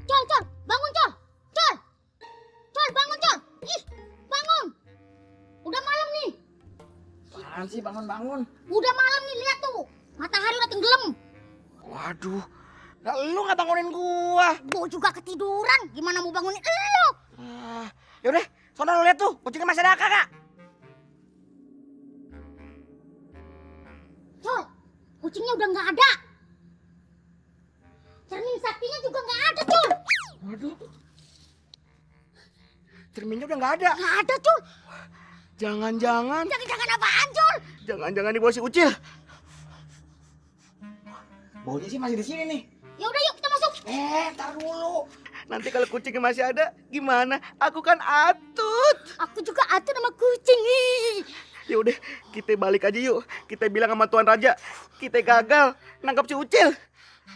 Col, Col, bangun, Col. Col. Col, bangun, Col. Ih, bangun. Udah malam nih. Apaan sih bangun-bangun? Udah malam nih, lihat tuh. Matahari udah tenggelam. Waduh, nah, lu nggak bangunin gua. Gua juga ketiduran. Gimana mau bangunin lu? Yaudah, sono lu lihat tuh, kucingnya masih ada kagak? Col, kucingnya udah nggak ada. Cermin saktinya juga nggak ada, Col. Waduh, cerminnya udah nggak ada. Nggak ada, Col. Jangan-jangan Apaan, Col? Jangan-jangan dibawa si Ucil. Baunya sih masih di sini nih. Ya udah yuk kita masuk. Ntar dulu. Nanti kalau kucingnya masih ada, gimana? Aku kan atut. Aku juga atut sama kucing. Ya udah, kita balik aja yuk. Kita bilang sama Tuan Raja, kita gagal nangkap si Ucil.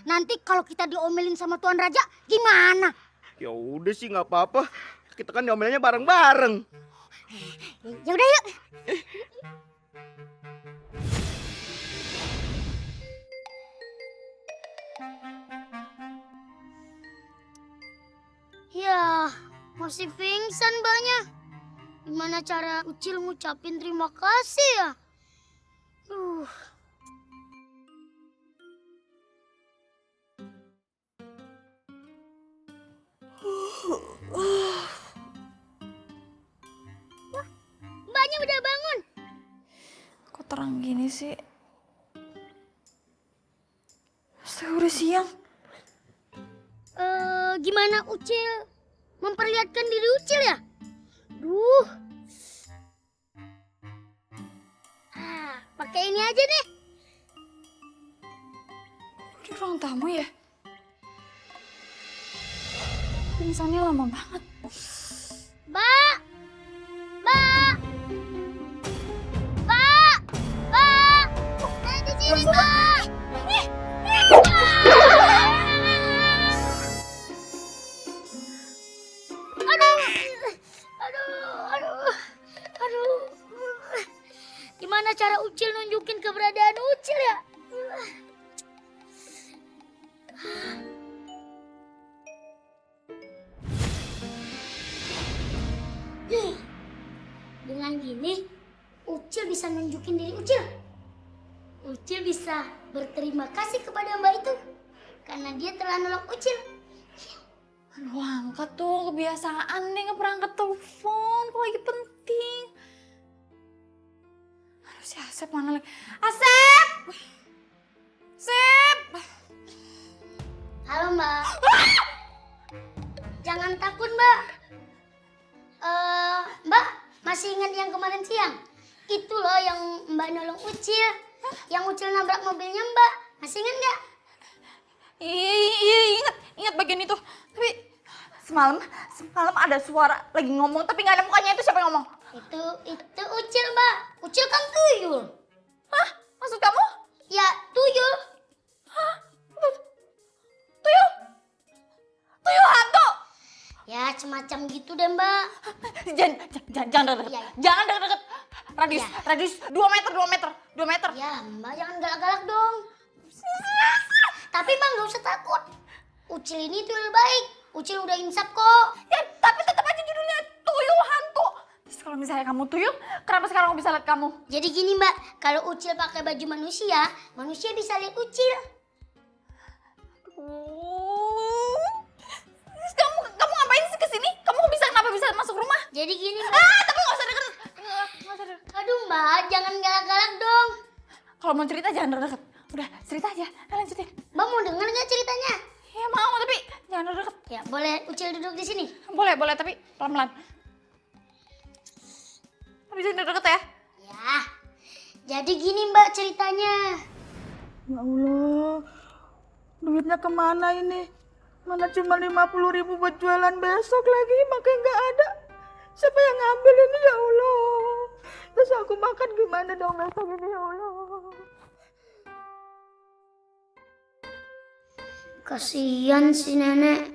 Nanti kalau kita diomelin sama Tuan Raja, gimana? Ya udah sih nggak apa-apa. Kita kan diomelinnya bareng-bareng. Ya udah yuk. Ya, masih pingsan Mbaknya. Gimana cara Ucil ngucapin terima kasih ya? Wah, Mbaknya udah bangun. Kok terang gini sih? Udah siang. Gimana Ucil memperlihatkan diri Ucil ya? Duh. Pakai ini aja deh. Di ruang tamu ya? Pingsannya lama banget. Mbak! Mbak! Mbak! Mbak! Saya di sini, Mbak! Aduh. Gimana cara Ucil nunjukin keberadaan Ucil ya? Dengan gini, Ucil bisa nunjukin diri Ucil. Ucil bisa berterima kasih kepada Mbak itu karena dia telah nolong Ucil. Aduh, angkat tuh, kebiasaan deh nggak pernah angkat telepon, kok lagi penting. Aduh, si Asep mana lagi? Asep! Asep! Halo Mbak. Jangan takut Mbak. Mbak, masih ingat yang kemarin siang? Itu loh yang Mbak nolong Ucil. Yang Ucil nabrak mobilnya Mbak. Masih ingat nggak? Iya, ingat bagian itu. Tapi semalam ada suara lagi ngomong tapi nggak ada mukanya. Itu siapa yang ngomong? Itu Ucil Mbak. Ucil kan tuyul. Hah? Maksud kamu? Ya tuyul. Hah? Tuyul? Tuyul hantu? Ya semacam gitu deh Mbak. Jangan deket. Iya. Jangan deket. Radius 2 meter. Ya Mbak jangan galak-galak dong. Tapi Mbak nggak usah takut. Ucil ini tuyul baik. Ucil udah insaf kok. Ya, tapi tetap aja judulnya tuyul hantu. Terus kalau misalnya kamu tuyul, kenapa sekarang aku bisa lihat kamu? Jadi gini Mbak, kalau Ucil pakai baju manusia, manusia bisa lihat Ucil. Terus kamu ngapain sih kesini? Kenapa bisa masuk rumah? Jadi gini Mbak. Tapi nggak usah deket. Aduh Mbak, jangan galak-galak dong. Kalau mau cerita jangan deket. Udah, cerita aja. Lanjutin. Mbak mau denger nggak ceritanya? Ya mau, tapi jangan deket. Ya boleh Ucil duduk di sini. Boleh, tapi pelan-pelan. Bisa deket ya? Ya, jadi gini Mbak ceritanya. Ya Allah, duitnya kemana ini? Mana cuma 50.000 buat jualan besok lagi, makanya nggak ada. Siapa yang ngambil ini ya Allah? Terus aku makan gimana dong besok ini ya Allah? Kasihan si nenek.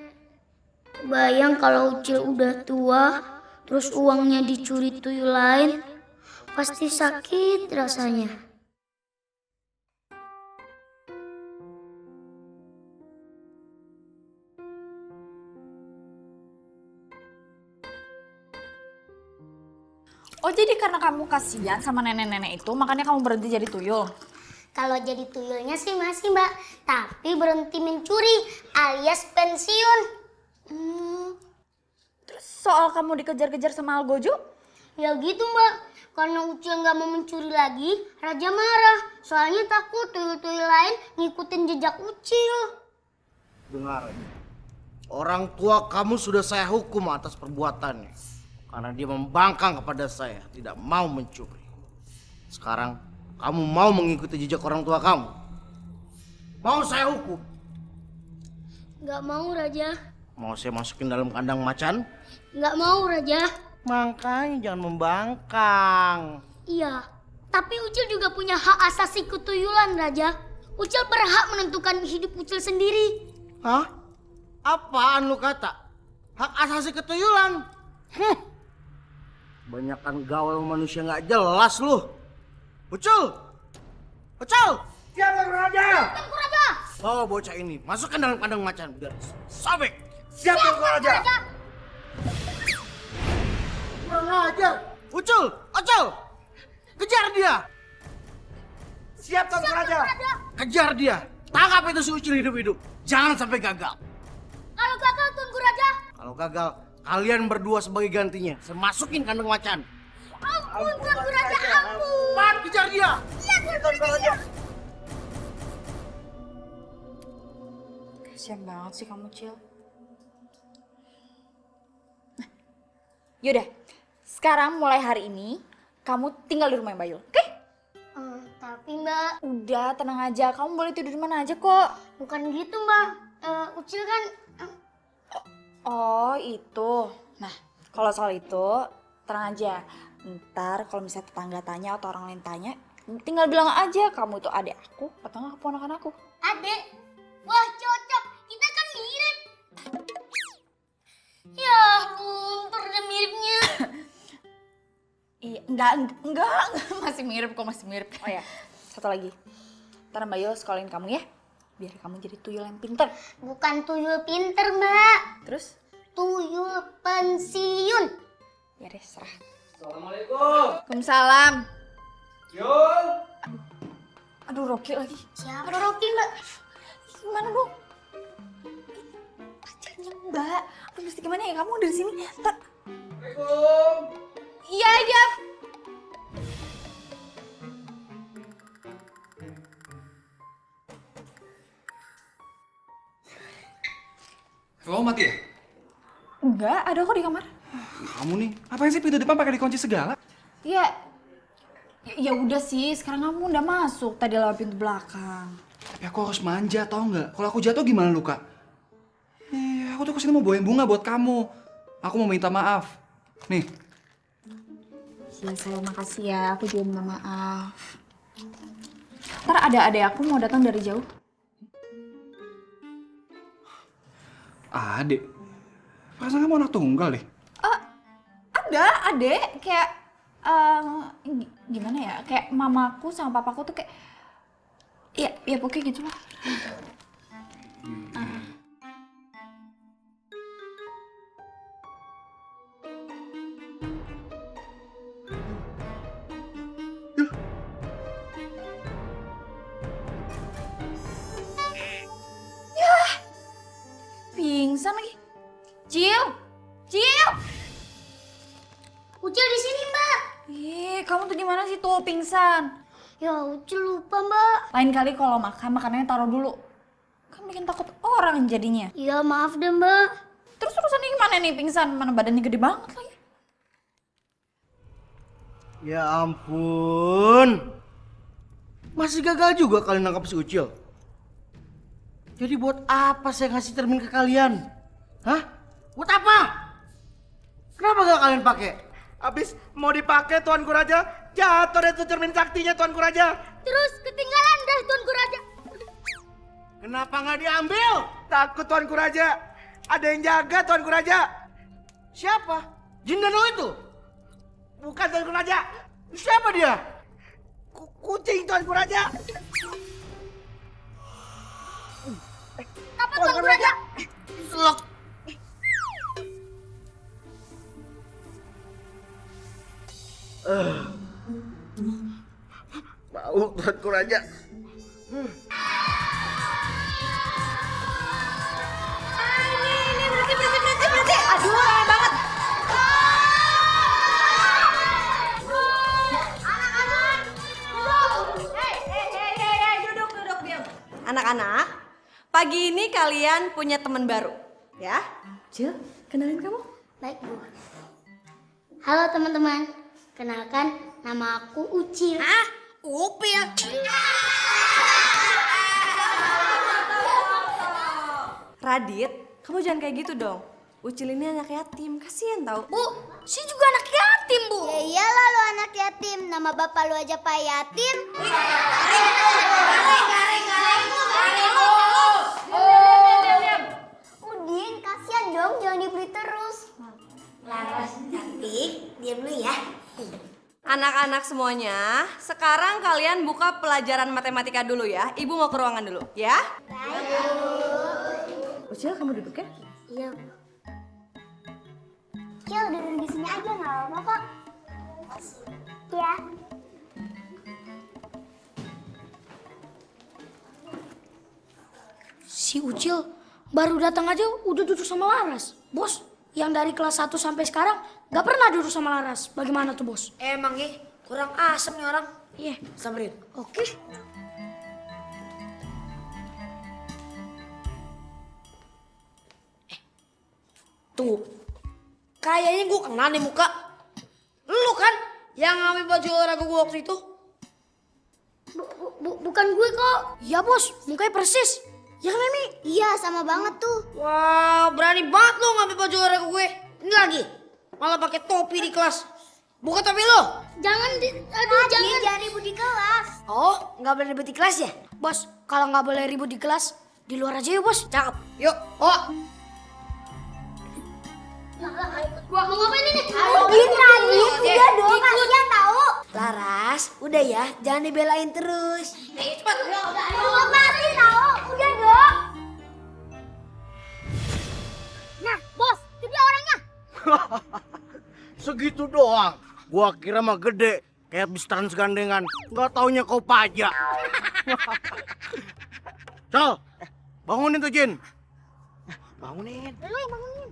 Bayang kalau Ucil udah tua, terus uangnya dicuri tuyul lain, pasti sakit rasanya. Oh jadi karena kamu kasihan sama nenek-nenek itu makanya kamu berhenti jadi tuyul? Kalau jadi tuyulnya sih masih mbak, tapi berhenti mencuri alias pensiun. Terus soal kamu dikejar-kejar sama Algojo? Ya gitu mbak, karena Ucil nggak mau mencuri lagi, Raja marah. Soalnya takut tuyul-tuyul lain ngikutin jejak Ucil. Dengar, orang tua kamu sudah saya hukum atas perbuatannya. Karena dia membangkang kepada saya, tidak mau mencuri. Sekarang kamu mau mengikuti jejak orang tua kamu? Mau saya hukum? Nggak mau Raja, Mau saya masukin dalam kandang macan? nggak mau Raja. Makanya jangan membangkang. Iya, tapi Ucil juga punya hak asasi ketuyulan Raja. Ucil berhak menentukan hidup Ucil sendiri. Hah? Apaan lu kata? Hak asasi ketuyulan? Banyakan gaul manusia nggak jelas lu. Ucul! Ucul! Siap Tuan Raja. Tuanku Raja! Bawa bocah ini, masukkan dalam kandang macan biar sobek. Siap Tuan Raja. Kurang ajar. Ucul! Ucul! Kejar dia! Siap Tuan Raja. Kejar dia! Tangkap itu si Ucil hidup-hidup. Jangan sampai gagal. Kalau gagal Tuanku Raja, Kalau gagal, kalian berdua sebagai gantinya. Saya masukin kandang macan. ampun Tuanku Raja, ampun. Cepat kejar dia! Iya Tuanku Raja. Kasian banget sih kamu, Cil. Nah, yaudah, sekarang mulai hari ini kamu tinggal di rumah Bayu, oke? Tapi mbak, Udah, tenang aja. Kamu boleh tidur di mana aja kok. bukan gitu mbak. Ucil kan Oh, itu. Nah, kalau soal itu, tenang aja. Ntar kalau misalnya tetangga tanya atau orang lain tanya, tinggal bilang aja kamu itu adik aku atau nggak keponakan aku. adek. Wah cocok, kita kan mirip. Ya ampun, ada miripnya. Iya, enggak, masih mirip kok, masih mirip. Oh ya, satu lagi. Ntar Mbak sekolahin kamu ya, biar kamu jadi tuyul yang pinter. Bukan tuyul pinter mbak, Terus, tuyul pensiun. ya deh, serah. Assalamualaikum. Waalaikumsalam. Yul. Aduh, Rocky lagi. Siapa Rocky mbak? Gimana dong? Pacarnya Mbak. Aduh, mesti gimana ya, kamu dari sini. Ntar. Assalamualaikum. Iya, iya. Kamu mati ya? Enggak, ada kok di kamar. Kamu nih, apain sih pintu depan pakai dikunci segala? Ya, ya udah sih, sekarang kamu udah masuk tadi lewat pintu belakang. Tapi aku harus manja, tau nggak? Kalau aku jatuh gimana luka? Aku tuh kesini mau bawain bunga buat kamu. Aku mau minta maaf. Nih, Ya saya makasih ya, aku juga minta maaf. Ntar ada adek aku mau datang dari jauh. adik. Perasaan kamu anak tunggal deh. Ada adek, kayak gimana ya? Kayak mamaku sama papaku tuh kayak ya pokoknya gitu lah. Pingsan lagi. Cil! Cil! Ucil di sini mbak. Kamu tuh di mana sih tuh pingsan? Ya Ucil lupa mbak. Lain kali kalau makan, makanannya taruh dulu. Kan bikin takut orang jadinya. Ya maaf deh mbak. Terus urusannya gimana nih pingsan? Mana badannya gede banget lagi. Ya ampun. Masih gagal juga kalian nangkap si Ucil. Jadi buat apa saya ngasih termin ke kalian? Hah? Buat apa? Kenapa gak kalian pakai? Habis mau dipakai Tuanku Raja, jatuh deh tuh cermin saktinya Tuanku Raja. Terus ketinggalan dah Tuanku Raja. Kenapa nggak diambil? Takut Tuanku Raja. Ada yang jaga Tuanku Raja. Siapa? Jin Dano itu? Bukan Tuanku Raja. Siapa dia? Kucing Tuanku Raja. Apa Tuanku Raja? Selok. Raja. Ini berhenti. Aduh, rame banget. Duduk, diam. Anak-anak, pagi ini kalian punya teman baru, ya? Cil, kenalin kamu. Baik, Bu. Halo teman-teman, kenalkan nama aku Ucil. Hah? Upil. Radit, kamu jangan kayak gitu dong. Ucil ini anak yatim, kasihan tau. Bu, si juga anak yatim, Bu. Ya iyalah lu anak yatim, nama bapak lu aja Pak Yatim. Udin, kasihan dong, jangan dibeli terus. Laras cantik, diam dulu ya. Anak-anak semuanya, sekarang kalian buka pelajaran matematika dulu ya. Ibu mau ke ruangan dulu, ya? Ucil, kamu duduk ya? Iya. Cil, duduk di sini aja nggak apa-apa kok. Ya. Si Ucil baru datang aja udah duduk sama Laras. Bos, yang dari kelas 1 sampai sekarang gak pernah duduk sama Laras. Bagaimana tuh, Bos? Emang ya, kurang asem nih orang. Iya. Samperin. Oke. Tunggu. Kayaknya gue kenal nih muka. Lu kan yang ngambil baju olahraga gue waktu itu? Bukan gue kok. Iya, Bos. Mukanya persis. Ya kan, Mimi? Iya, sama banget tuh. Wah, berani banget lu ngambil baju olahraga gue. Ini lagi. Malah pakai topi di kelas. Buka topi lu. Jangan ribut di kelas. Oh, nggak boleh ribet di kelas ya? Bos, kalau nggak boleh ribut di kelas, di luar aja yuk, Bos. Cakep. Yuk. Oh. Gua mau ngapain ini? Radit, udah dong, kasihan tahu. Laras, udah ya, jangan dibelain terus. Cepat. Lepasin tahu, udah dong. Nah, bos, itu dia orangnya. Segitu doang. Gua kira mah gede, kayak bis Transgandengan. Nggak taunya kau pajak. Cal, bangunin tuh Jin. Bangunin. Lu yang bangunin.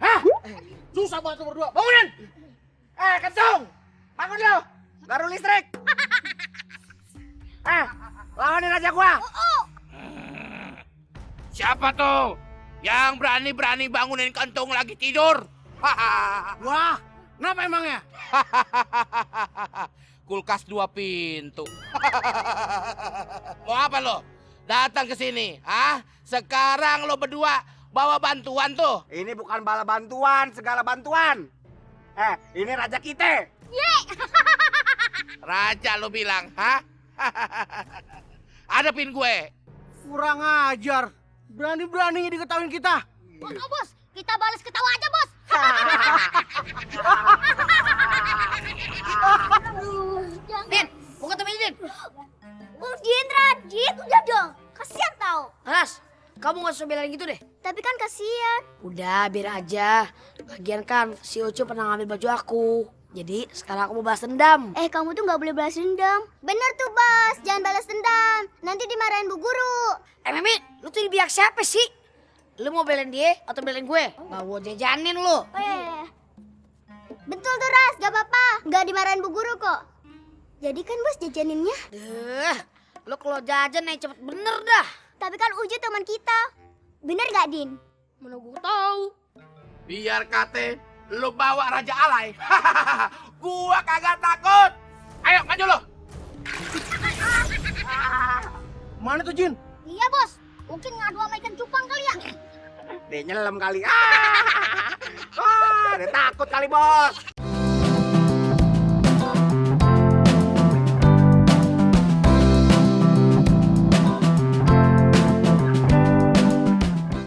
Hah? Susah banget lu berdua. Bangunin. Kencong. Bangun lo. Baru listrik. Lawanin aja gua. Siapa tuh yang berani-berani bangunin Kentung lagi tidur? Wah, kenapa emangnya? Kulkas 2 pintu. Mau apa lo? Datang ke sini, Sekarang lo berdua bawa bantuan tuh. Ini bukan bala bantuan, segala bantuan. Ini raja kita. Raja lo bilang, Hadapin gue. Kurang ajar. Berani-beraninya diketahuin kita. Bos, kita balas ketawa aja, bos. Din, buka topi Din. Udin, Radit, udah dong. Kasihan tahu. Laras, kamu nggak usah belain gitu deh. Tapi kan kasihan. Udah, biar aja. Lagian kan si Ucu pernah ngambil baju aku. Jadi sekarang aku mau balas dendam. Kamu tuh nggak boleh balas dendam. Bener tuh, bos. Jangan balas dendam. Nanti dimarahin bu guru. Mimi, lu tuh di pihak siapa sih? Lu mau belain dia atau belain gue? Mau gue jajanin lu. Betul tuh, Ras. Gak apa-apa. Nggak dimarahin bu guru kok. Jadi kan, bos, jajaninnya. Lu kalau jajan cepet bener dah. Tapi kan Uju teman kita. Bener gak, Din? Mana gue tahu. Biar kate lo bawa Raja Alay. Gua kagak takut. Ayo maju lo. Mana tuh Jin? Iya, bos. Mungkin ngadu sama ikan cupang kali ya. Dia nyelam kali. Dia takut kali, bos.